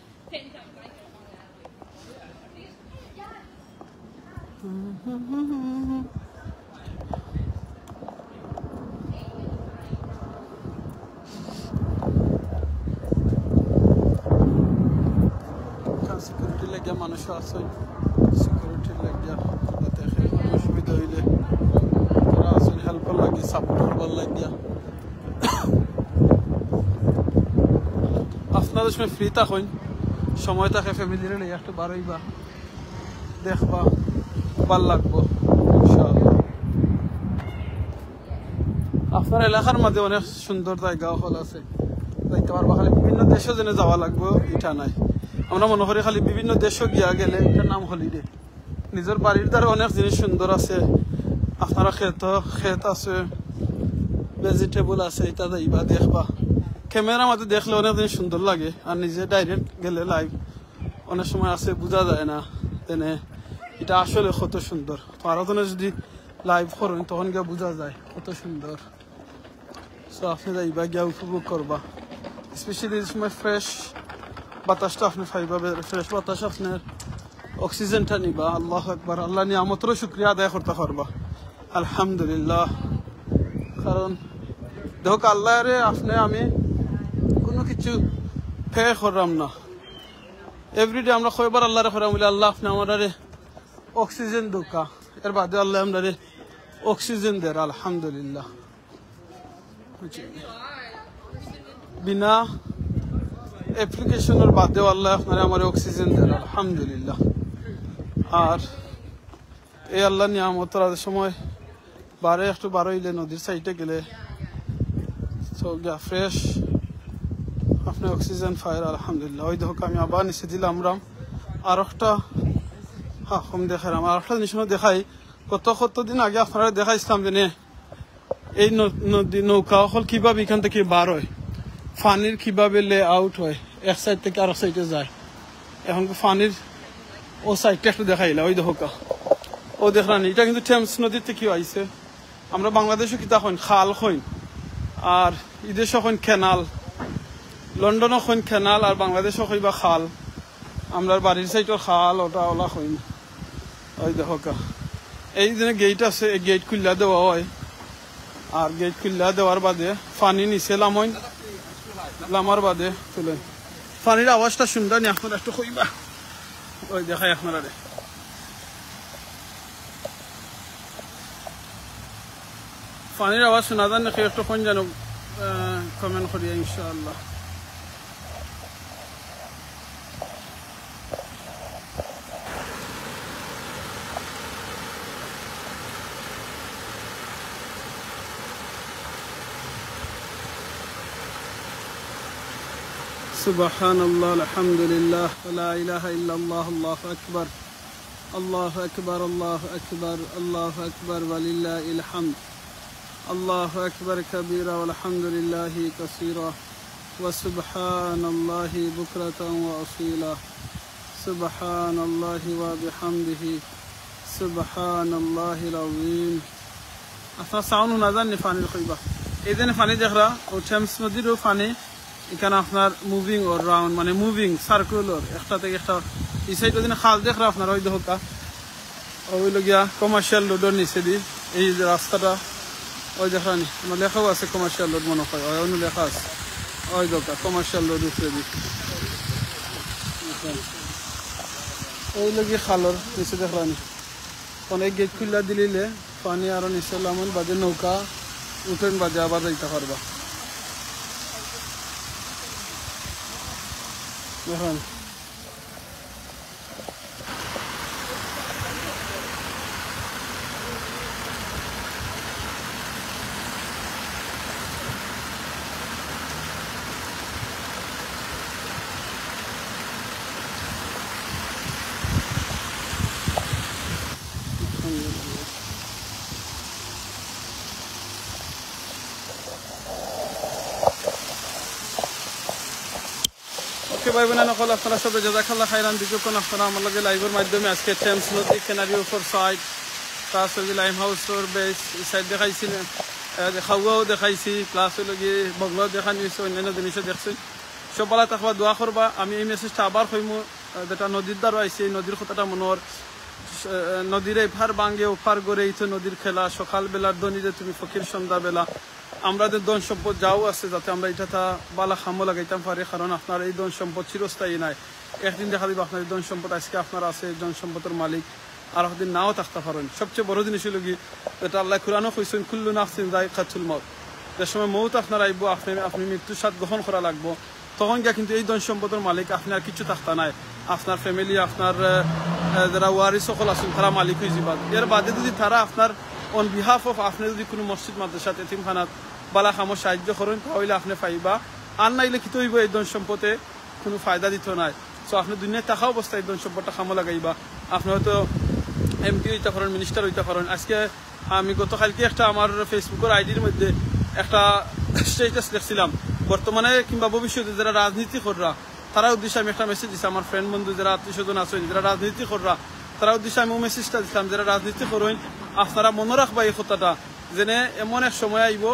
সিকিউরিটি লাগিয়া মানুষ আছে সিকিউরিটি লাগিয়া দেখে অসুবিধা হইলে তারা আছেন হেল্পার লাগে সাপোর্ট করবার লাগিয়া আপনাদের সময় ফ্রি থাকুন সময় থাকে ফ্যামিলির লিয়ে একটু বারোইবা দেখবা ভাল লাগবো ইনশাআল্লাহ আপনার এলাকার মধ্যে অনেক সুন্দর জায়গা হল আছে যাইতে পারবা খালি বিভিন্ন দেশে যেন যাওয়া লাগবো এটা নাই আমরা মনে করি খালি বিভিন্ন দেশে গিয়া গেলে এটার নাম হলিডে নিজের বাড়ির দ্বারা অনেক জিনিস সুন্দর আছে আপনারা ক্ষেত আছে ভেজিটেবল আছে এটা যাইবা দেখবা ক্যামেরা মধ্যে দেখলে অনেক জিনিস সুন্দর লাগে আর নিজে ডাইরেক্ট গেলে লাইভ অনেক সময় আছে বোঝা যায় না তেনে এটা আসলে কত সুন্দর ভারতনে যদি লাইভ করেন তখন গিয়ে বোঝা যায় কত সুন্দর সো আপনি যাইবা গিয়া উপভোগ করবা স্পেশালি এই সময় ফ্রেশ বাতাসটা আপনি পাইবা ফ্রেশ বাতাস আপনার অক্সিজেনটা নিবা আল্লাহু আকবার আল্লাহ নিয়ামতেরও শুকরিয়া আদায় করতে পারবা আলহামদুলিল্লাহ কারণ দেখো আল্লাহরে আপনি আমি কোনো কিছু পে করলাম না এভরিডে আমরা কয়বার আল্লাহরে করাম বলে আল্লাহ আপনি আমাদের অক্সিজেন দোকা এর বাদে আল্লাহ আমাদের অক্সিজেন দেয় আলহামদুলিল্লাহ বিনা অ্যাপ্লিকেশনের বাদেও আল্লাহ আপনারা আমার অক্সিজেন দেন আলহামদুলিল্লাহ আর এই আল্লাহ নিয়ামতের সময় বারে একটু বারোইলে নদীর সাইডে গেলে ফ্রেশ আপনি অক্সিজেন ফায়ার আলহামদুলিল্লাহ ওই দেখো আমি আবার নিচে দিলাম আর একটা কম দেখালাম আর একটা জিনিস দেখাই কত দিন আগে আপনারা দেখাইছিলাম যে এই নদী নৌকা হল কিভাবে এখান থেকে বার হয় পানির কিভাবে লে আউট হয় এক সাইড থেকে আরেক সাইডে যায় এখন পানির ও সাইডটা একটু দেখাইলা ওই দেখো ও দেখলাম এটা কিন্তু টেমস নদীর থেকে আইছে আমরা বাংলাদেশও কিতা হইন খাল হইন আর ইদেশ হইন কেনাল লন্ডনও হইন কেনাল আর বাংলাদেশও হইবা খাল আমরা বাড়ির সাইডের খাল ওটা ওলা হইন ওই দেখো এই যে গেট আছে এই গেট খুললা দেওয়া হয় আর গেট খুললা দেওয়ার বাদে পানি নিচে লামইন লামার বাদে তুলে পানির আওয়াজটা শুনবা নি আপনারা একটু কইবা ওই দেখাই আপনারা পানির আওয়াজ শোনা যান নাকি একটু কোন জানো কমেন্ট করিয়া ইনশাআল্লাহ سبحان الله الحمد لله ولا إله إلا الله الله أكبر الله أكبر الله أكبر الله أكبر ولله الحمد الله أكبر كبيرا والحمد لله كثيرا وسبحان الله بكرة وأصيلا سبحان الله وبحمده سبحان الله العظيم أصلا ساون نازل فاني الخيبة إذن فاني دخرا وشمس مدير فاني এখানে আপনার মুভিং ওর রাউন্ড মানে মুভিং সার্কুলার একটা থেকে একটা এই সাইডে দিনে খাল দেখরা আপনার ওই দেখা ওই লগিয়া কমার্শিয়াল রোডের নিচে দি এই যে রাস্তাটা ওই দেখানি আমার লেখাও আছে কমার্শিয়াল রোড মনে হয় অন্য লেখা আছে ওই দোকান কমার্শিয়াল রোড উপরে দিই ওই লোক খালর নিচে দেখলাম অনেক গেট খুললা দিলে পানি আরো নিচে লামন বাজে নৌকা উঠেন বাজে আবার যাইতে পারবা দেখেন ভাই বোন নকল আপনারা সবাই জাযাকাল্লাহ খাইরান দিকুন আপনারা আমার লগে লাইভের মাধ্যমে আজকে টেমস নদী কেনারি উপর সাইড তাছাড়া লাইম হাউসের বেস সাইড দেখাইছিলেন খাওয়াও দেখাইছি প্লাস লগে বগলা দেখানি হয়েছে অন্যান্য জিনিসও দেখছি সব বেলা থাকবা দোয়া করবা আমি এই মেসেজটা আবার কইমু যেটা নদীর দ্বারা আইছে এই নদীর কথাটা মনোর নদীর এফার বাঙ্গে ওফার গড়ে এই তো নদীর খেলা সকালবেলার দনিতে তুমি ফকির সন্ধ্যাবেলা আমাদের ধন সম্পদ যাও আছে যাতে আমরা এটা বালা খামো লাগাইতাম পারি কারণ আপনার এই ধন সম্পদ চিরস্থায়ী নাই একদিন দেখা দিবে আপনার এই ধন সম্পদ আজকে আপনার আছে ধন সম্পদের মালিক আর একদিন নাও থাকতে পারেন সবচেয়ে বড় জিনিস হলো কি যেটা আল্লাহ কুরআনও কইছেন কুল্লু নাফসিন যায়কাতুল মউত যে সময় মউত আপনার আইব আপনি মৃত্যুর স্বাদ গ্রহণ করা লাগবো তখন গিয়া কিন্তু এই ধন সম্পদের মালিক আপনার কিছু থাকতে নাই আপনার ফ্যামিলি আপনার যারা ওয়ারিস সকল আছেন তারা মালিক হয়ে যাবা এর বাদে যদি তারা আপনার অন বিহাফ অফ আপনি যদি কোনো মসজিদ মাদ্রাসা এতিমখানাত বালা খামো সাহায্য করেন তাহলে আপনি পাইবা আর নাইলে কি তৈব এই ধন সম্পদে কোনো ফায়দা দিত নাই সো আপনি দুনিয়ায় থাকা অবস্থায় এই ধন সম্পদটা খামো লাগাইবা আপনি হয়তো এমপি হইতে পারেন মিনিস্টার হইতে পারেন আজকে আমি গতকালকে একটা আমার ফেসবুকের আইডির মধ্যে একটা স্টেটাস দেখছিলাম বর্তমানে কিংবা ভবিষ্যতে যারা রাজনীতি কররা তারা উদ্দেশ্যে আমি একটা মেসেজ দিচ্ছি আমার ফ্রেন্ড বন্ধু যারা আত্মীয় স্বজন আছেন যারা রাজনীতি কররা তারা উদ্দেশ্যে আমি মেসেজটা দিচ্ছিলাম যারা রাজনীতি করেন আপনারা মনে রাখবা এই কথাটা যেন এমন এক সময় আইব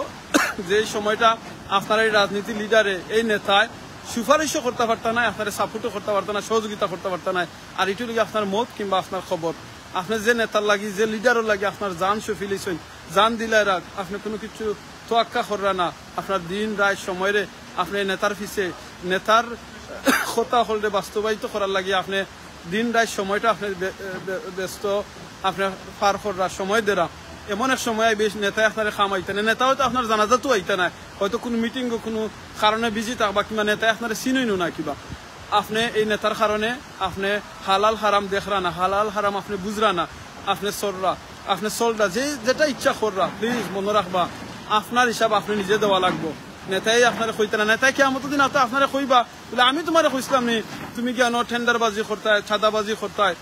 যে সময়টা আপনার এই রাজনীতি লিডারে এই নেতায় সুপারিশও করতে পারত না আপনার সাপোর্টও করতে পারত না সহযোগিতা করতে পারত না আর এটু লাগে আপনার মত কিংবা আপনার খবর আপনার যে নেতার লাগি যে লিডারও লাগে আপনার জান সফিলিছেন জান দিলাই রাখ আপনি কোনো কিছু তোয়াক্কা কররা না আপনার দিন রায় সময়ের আপনি নেতার পিছে নেতার কথা হলে বাস্তবায়িত করার লাগে আপনি দিন রায় সময়টা আপনি ব্যস্ত আপনার পার করার সময় দেরা এমন এক সময় বেশ নেতায় আপনার খাম আইতে না নেতা হয়তো আপনার জানাজাতো আইতে না হয়তো কোনো মিটিং কোনো কারণে বিজি থাকবা কিংবা নেতায় আপনার চিনই না কিবা আপনি এই নেতার কারণে আপনি হালাল হারাম দেখরা না হালাল হারাম আপনি বুঝরা না আপনি চলরা আপনি চলরা যেটা ইচ্ছা কররা প্লিজ মনে রাখবা আপনার হিসাব আপনি নিজে দেওয়া লাগবো নেতাই আপনার কইতে না নেতাই কেমন দিন আপনার কইবা বলে আমি তোমার কইছিলাম নি তুমি কেন টেন্ডারবাজি করতায় ছাদাবাজি করতায়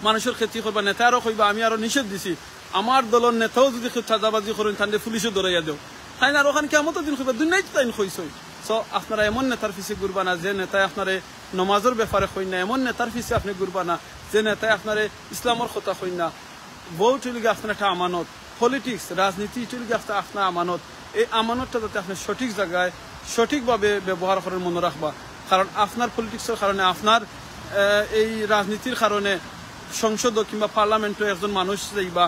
মানুষের ক্ষতি করবা নেতারও কইবা আমি আরো নিষেধ দিছি আমার দলের নেতাও যদি ছাদাবাজি করেন তাহলে পুলিশও ধরাইয়া দেও তাই না আর ওখানে কেমন দিন কইবা দুনিয়াই তাই কইছই সো আপনারা এমন নেতার পিছিয়ে ঘুরবা না যে নেতায় আপনার নমাজের ব্যাপারে কই না এমন নেতার পিছিয়ে আপনি ঘুরবা না যে নেতায় আপনার ইসলামের কথা কই না ভোট হইলে আপনার একটা আমানত পলিটিক্স রাজনীতি হইলে আপনার আমানত এই আমানতটা যাতে আপনি সঠিক জায়গায় সঠিকভাবে ব্যবহার করেন মনে রাখবা কারণ আপনার পলিটিক্সের কারণে আপনার এই রাজনীতির কারণে সংসদ কিংবা পার্লামেন্টে একজন মানুষ যাইবা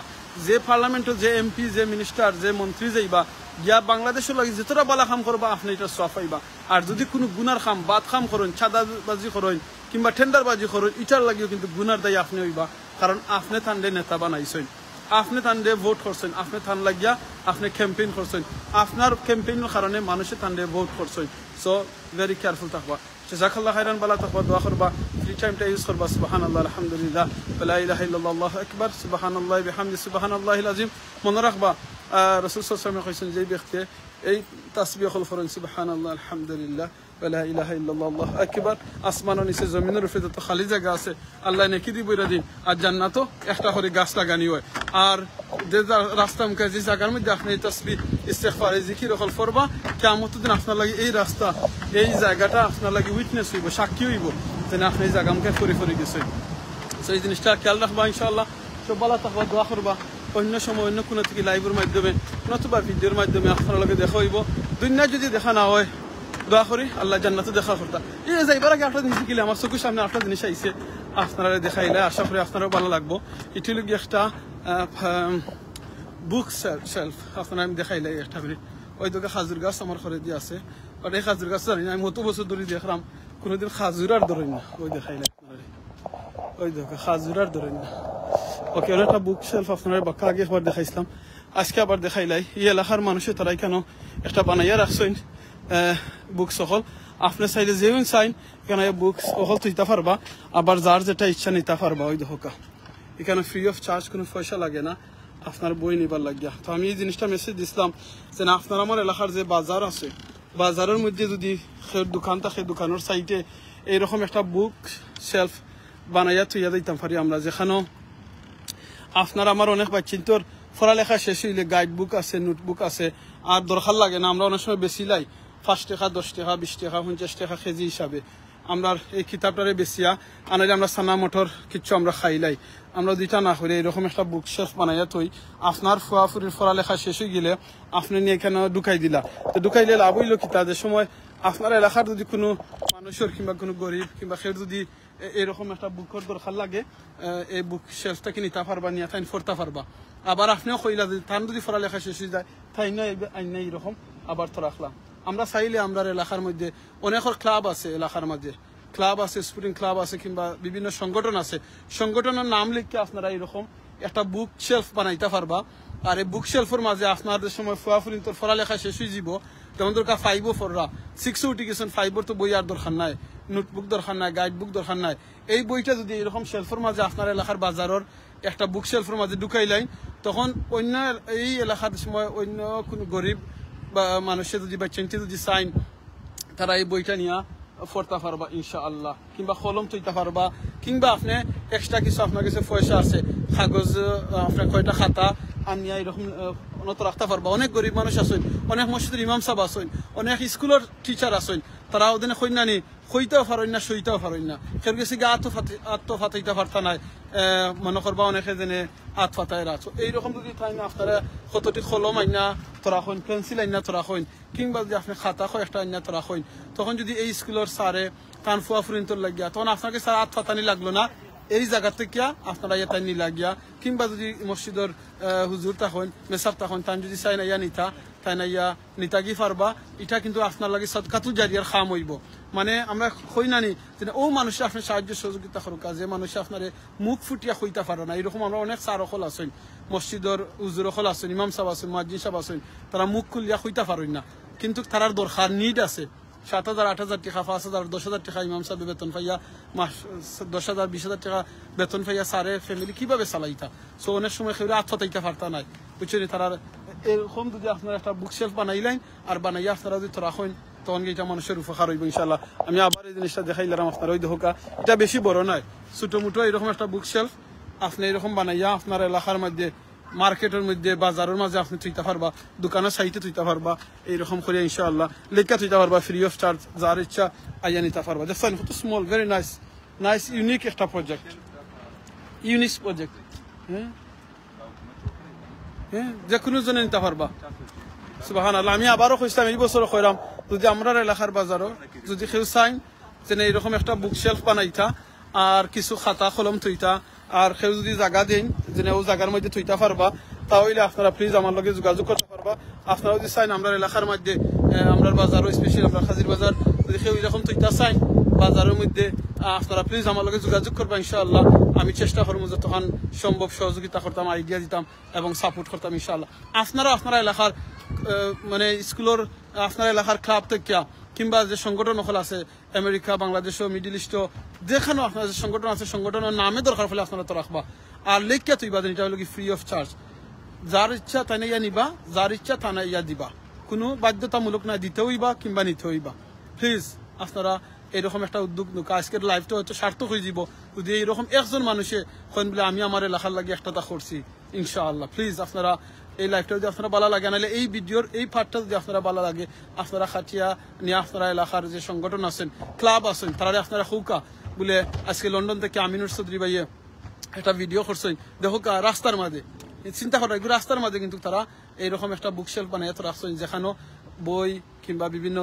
যে পার্লামেন্টে যে এমপি যে মিনিস্টার যে মন্ত্রী যাইবা গিয়া বাংলাদেশের লাগে যতটা বালা কাম করবা আপনি এটা সফ পাইবা আর যদি কোনো গুনার কাম বাদ কাম করেন ছাদাবাজি করেন কিংবা টেন্ডারবাজি করেন এটার লাগিও কিন্তু গুনার দায়ী আপনি হইবা কারণ আপনি তান্ডে নেতা বানাইছেন আপনি তান্ডে ভোট করছেন আপনি থান লাগিয়া আপনি ক্যাম্পেইন করছেন আপনার ক্যাম্পেইনের কারণে মানুষে তান্ডে ভোট করছেন সো ভেরি কেয়ারফুল থাকবা জাযাকাল্লাহ খাইরান বালা থাকবা দোয়া করবা ফ্রি টাইমটা ইউজ করবা সুবহানাল্লাহ আলহামদুলিল্লাহ ওয়া লা ইলাহা ইল্লাল্লাহ আল্লাহু আকবার সুবহানাল্লাহি বিহামদি সুবহানাল্লাহিল আযীম মনে রাখবা রাসূল সাল্লাল্লাহু আলাইহি ওয়াসাল্লাম কইছেন যে ব্যক্তি এই তাসবিহুল ফরন সুবহানাল্লাহ আলহামদুলিল্লাহ ওয়া লা ইলাহা ইল্লাল্লাহ আল্লাহু আকবার আসমান ও নিচে জমিনের উপরে যত খালি জায়গা আছে আল্লাহ নেকি দিব দিন আর জান্নাতও একটা করে গাছ লাগানি হয় আর যে রাস্তা মুখে যে জায়গার মধ্যে আপনি তাসবিহ ইস্তিগফার জিকির ওয়াল ফরবা কিয়ামতের দিন আপনার লাগি এই রাস্তা এই জায়গাটা আপনার লাগি উইটনেস হইব সাক্ষী হইব যে আপনি এই জায়গা মুখে করে গেছেন সো এই জিনিসটা খেয়াল রাখবা ইনশাআল্লাহ সব ভালো থাকবা দোয়া করবা অন্য সময় অন্য কোনো থেকে লাইভের মাধ্যমে নতুবা ভিডিওর মাধ্যমে আপনার লগে দেখা হইব দুনিয়া যদি দেখা না হয় দোয়া করি আল্লাহ জান্নাতে দেখা করতা এই যাইবার আগে একটা জিনিস গেলে আমার চোখের সামনে একটা জিনিস আইছে আপনারা দেখাইলে আশা করি আপনারও ভালো লাগবো এটি লগে একটা বুক শেলফ আপনার আমি দেখাইলাই একটা মিনিট ওই দিকে খাজুর গাছ আমার ঘরে দিয়ে আছে আর এই খাজুর গাছ জানি না আমি মতো বছর ধরে দেখলাম কোনোদিন খাজুর আর ধরেন না ওই দেখাইলাই ওই দেখো খাজুর আর ধরেন না ওকে একটা বুক শেলফ আপনার বাক্কা আগে একবার দেখাইছিলাম আজকে আবার দেখাইলাই এই এলাকার মানুষের তারাই কেন একটা বানাইয়া রাখছেন বুক সকল আপনি চাইলে যেও চাইন এখানে বুক সকল তুইতে পারবা আবার যার যেটা ইচ্ছা নিতে পারবা ওই দেখা এখানে ফ্রি অফ চার্জ কোনো পয়সা লাগে না আপনার বই নিবার লাগিয়া তো আমি এই জিনিসটা মেসেজ দিছিলাম যে না আপনার আমার এলাকার যে বাজার আছে বাজারের মধ্যে যদি দোকান থাকে দোকানের সাইডে এইরকম একটা বুক শেলফ বানাইয়া তুইয়া দিতাম পারি আমরা যেখানেও আপনার আমার অনেক বাচ্চিন্তর পড়ালেখা শেষ হইলে গাইড বুক আছে নোটবুক আছে আর দরকার লাগে না আমরা অনেক সময় বেশি লাই 5 টাকা 10 টাকা 20 টাকা 50 টাকা কেজি হিসাবে আমরা এই কিতাবটারে বেশিয়া আনারে আমরা সানা মটর কিচ্ছু আমরা খাইলাই আমরা দুইটা না করে এরকম একটা বুক শেলফ বানাইয়া তুই আপনার ফুয়াফুরির পড়ালেখা শেষ হয়ে গেলে আপনি নিয়ে এখানে ঢুকাই দিলা তো ঢুকাইলে লাভ হইল কিতা যে সময় আপনার এলাকার যদি কোনো মানুষের কিংবা কোনো গরিব কিংবা সে যদি এরকম একটা বুকের দরকার লাগে এই বুক শেলফটাকে নিতে পারবা নিয়ে তাই পড়তে পারবা আবার আপনিও কইলা যে তার যদি পড়ালেখা শেষ হয়ে যায় তাই না আইনা এইরকম আবার তো রাখলাম আমরা চাইলে আমরা এলাকার মধ্যে অনেকের ক্লাব আছে এলাকার মাঝে ক্লাব আছে স্পোর্টিং ক্লাব আছে কিংবা বিভিন্ন সংগঠন আছে সংগঠনের নাম লিখে আপনারা এরকম একটা বুক শেলফ বানাইতে পারবা আর এই বুক শেলফের মাঝে আপনাদের সময় ফুয়াফুরিন তোর পড়ালেখা শেষ হয়ে যাব যেমন দরকার 5ও পড়রা 6ও উঠে গেছেন 5ওর তো বই আর দরকার নাই নোটবুক দরকার নাই গাইড বুক দরকার নাই এই বইটা যদি এরকম শেলফের মাঝে আপনার এলাকার বাজারের একটা বুক শেলফের মাঝে ঢুকাইলাই তখন অন্য এই এলাকার সময় অন্য কোনো গরিব বা মানুষের যদি বা চিন্তা যদি চাইন তারা এই বইটা নিয়ে পড়তে পারবা ইনশাআল্লাহ কিংবা কলম তুইতে পারবা কিংবা আপনি এক্সট্রা কিছু আপনার কাছে পয়সা আছে কাগজ আপনার কয়টা খাতা আমি এরকম নত রাখতে পারবা অনেক গরিব মানুষ আছেন অনেক মসজিদের ইমাম সাহেব আছেন অনেক স্কুলের টিচার আছেন তারা ওদিনে কইনানি কইতেও পারেন না সইতেও পারেন না কেউ গেছে গিয়ে আত্মফাতাইতে পারতা নাই মনে করবা অনেকে যেনে আত্মফাতায় রাখছো এইরকম যদি তাই না আপনারা কতটি কলম আইনা তোরা হইন পেন্সিল আইনা তোরা হইন কিংবা যদি আপনি খাতা একটা আইনা তোরা হইন তখন যদি এই স্কুলের স্যারে কান ফুয়া ফুরিন্তর লাগিয়া তখন আপনাকে স্যার আত্মফাতানি লাগলো না এই জায়গা থেকে আপনারা এটা নি লাগিয়া কিংবা যদি মসজিদের হুজুর তখন মেসাব তখন তাই যদি চাই না ইয়া নিতা তাই না ইয়া নিতা কি পারবা এটা কিন্তু আপনার লাগে সদকাতুল জারিয়ার খাম হইব মানে আমরা কই নানি যে ও মানুষে আপনার সাহায্য সহযোগিতা করুক কাজে মানুষে আপনার মুখ ফুটিয়া হইতে পারে না এরকম আমরা অনেক সারকল আছেন মসজিদের হুজুরকল আছেন ইমাম সাহেব আছেন মুয়াজ্জিন সাহেব আছেন তারা মুখ খুলিয়া হইতে পারেন না কিন্তু তারার দরকার নিড আছে 7,000 8,000 টাকা 5,000 10,000 টাকা ইমাম সাহেব বেতন পাইয়া মাস 10,000 20,000 টাকা বেতন পাইয়া সারে ফ্যামিলি কিভাবে চালাইতা সো অনেক সময় কেউ আত্মহত্যা পারতা নাই বুঝছেন তারা এরকম যদি আপনারা একটা বুক শেলফ বানাইলেন আর বানাইয়া আপনারা যদি রাখেন তখন এটা মানুষের উপকার হইব ইনশাআল্লাহ আমি আবার এই জিনিসটা দেখাইলাম আপনারা ওই দেখা এটা বেশি বড় নয় ছোটো মোটো এরকম একটা বুক শেলফ আপনি এরকম বানাইয়া আপনার এলাকার মধ্যে মার্কেটের মধ্যে বাজারের মাঝে আপনি তুইতে পারবা দোকানের সাইটে তুইতে পারবা এইরকম করে ইনশাআল্লাহ লেখা তুইতে পারবা ফ্রি অফ চার্জ যার ইচ্ছা আইয়া নিতে পারবা দেখছেন কত স্মল ভেরি নাইস ইউনিক একটা প্রজেক্ট ইউনিক প্রজেক্ট হ্যাঁ যে কোনো জনে নিতে পারবা সুবহানাল্লাহ আমি আবারও কইছিলাম এই বছর কইরাম যদি আমরা এলাকার বাজারও যদি কেউ চাই যে এইরকম একটা বুক শেলফ বানাইতা আর কিছু খাতা কলম তুইতা আর কেউ যদি জায়গা দেন যে ও জায়গার মধ্যে তুইতে পারবা তাহলে আপনারা প্লিজ আমার লগে যোগাযোগ করতে পারবা আপনারা যদি চাইন আমরা এলাকার মধ্যে আমরা বাজারও স্পেশালি আমরা হাজির বাজার যদি কেউ এরকম তুইতা চাইন বাজারের মধ্যে আপনারা প্লিজ আমার লগে যোগাযোগ করবা ইনশাআল্লাহ আমি চেষ্টা করবো যে তখন সম্ভব সহযোগিতা করতাম আইডিয়া দিতাম এবং সাপোর্ট করতাম ইনশাআল্লাহ আপনারা এলাকার মানে স্কুলের আপনার এলাকার ক্লাব থেকে কিংবা যে সংগঠন হল আছে আমেরিকা বাংলাদেশ মিডল ইস্ট যেখানে আপনার যে সংগঠন আছে সংগঠনের নামে দরকার হলে আপনারা তো রাখবা আর লেখিয়া তুইবা এটা হলো কি ফ্রি অফ চার্জ যার ইচ্ছা তাই না ইয়া নিবা যার ইচ্ছা তা না ইয়া দিবা কোনো বাধ্যতামূলক না দিতে হইবা কিংবা নিতে হইবা প্লিজ আপনারা এরকম একটা উদ্যোগ নোকা আজকের লাইফটা হয়তো সার্থক হয়ে যাব যদি এইরকম একজন মানুষে কইন বলে আমি আমার এলাকার লাগে একটা করছি ইনশাআল্লাহ প্লিজ আপনারা এই লাইফটা যদি আপনারা ভালো লাগে নাহলে এই ভিডিওর এই পার্টটা যদি আপনারা ভালো লাগে আপনারা খাটিয়া নিয়ে আপনারা এলাকার যে সংগঠন আছেন ক্লাব আছেন তারা আপনারা হুকা বলে আজকে লন্ডন থেকে আমিনুর চৌধুরী ভাইয়ে একটা ভিডিও করছেন দেখো রাস্তার মাঝে চিন্তা করা রাস্তার মাঝে কিন্তু তারা এইরকম একটা বুক শেলফ বানাই রাখছেন যেখানে বই কিংবা বিভিন্ন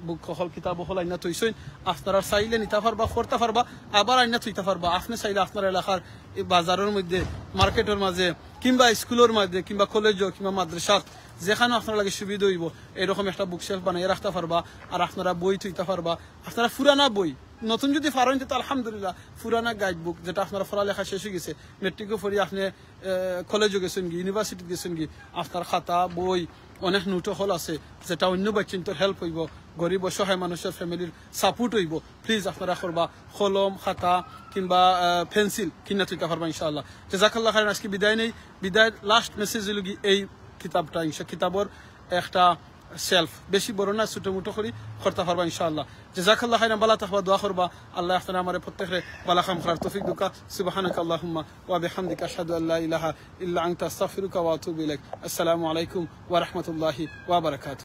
বুক হল কিতাব হল আইনা তৈছইন আপনারা চাইলে নিতে পারবা করতে পারবা আবার আইনা তৈতে পারবা আপনি চাইলে আপনার এলাকার বাজারের মধ্যে মার্কেটের মাঝে কিংবা স্কুলের মাঝে কিংবা কলেজও কিংবা মাদ্রাসাত যেখানে আপনার লাগে সুবিধা হইব এরকম একটা বুকশেলফ বানিয়ে রাখতে পারবা আর আপনারা বই তৈতে পারবা আপনারা পুরানা বই নতুন যদি পারেন তো আলহামদুলিল্লাহ পুরানা গাইড বুক যেটা আপনারা পড়ালেখা শেষ হয়ে গেছে মেট্রিকও পড়ি আপনি কলেজও গেছেন গিয়ে ইউনিভার্সিটি গেছেন গিয়ে আপনার খাতা বই অনেক নোটও হল আছে যেটা অন্য বাচ্চিন্তর হেল্প হইব গরিব অসহায় মানুষের ফ্যামিলির সাপোর্ট হইব প্লিজ আপনারা করবা কলম খাতা কিংবা পেন্সিল কিনা তৈতে পারবা ইনশাআল্লাহ জাযাকাল্লাহ খাইরান আজকে বিদায় নেই বিদায় লাস্ট মেসেজ হইল কি এই কিতাবটা কিতাবর একটা সেলফ বেশি বড় না ছোট মোটো করি করতে পারবা ইনশাআল্লাহ জাযাকাল্লাহ খাইরান বালা তাকওয়া দোয়া করবা আল্লাহ আপনারা আমারে প্রত্যেকরে বালা কাম করার তৌফিক দুকা সুবহানাকা আল্লাহুম্মা ওয়া বিহামদিকা আশহাদু আল্লা ইলাহা ইল্লা আনতা আস্তাগফিরুকা ওয়া আতুবু ইলাইক আসসালামু আলাইকুম ওয়া রাহমাতুল্লাহি ওয়া বারাকাতুহু।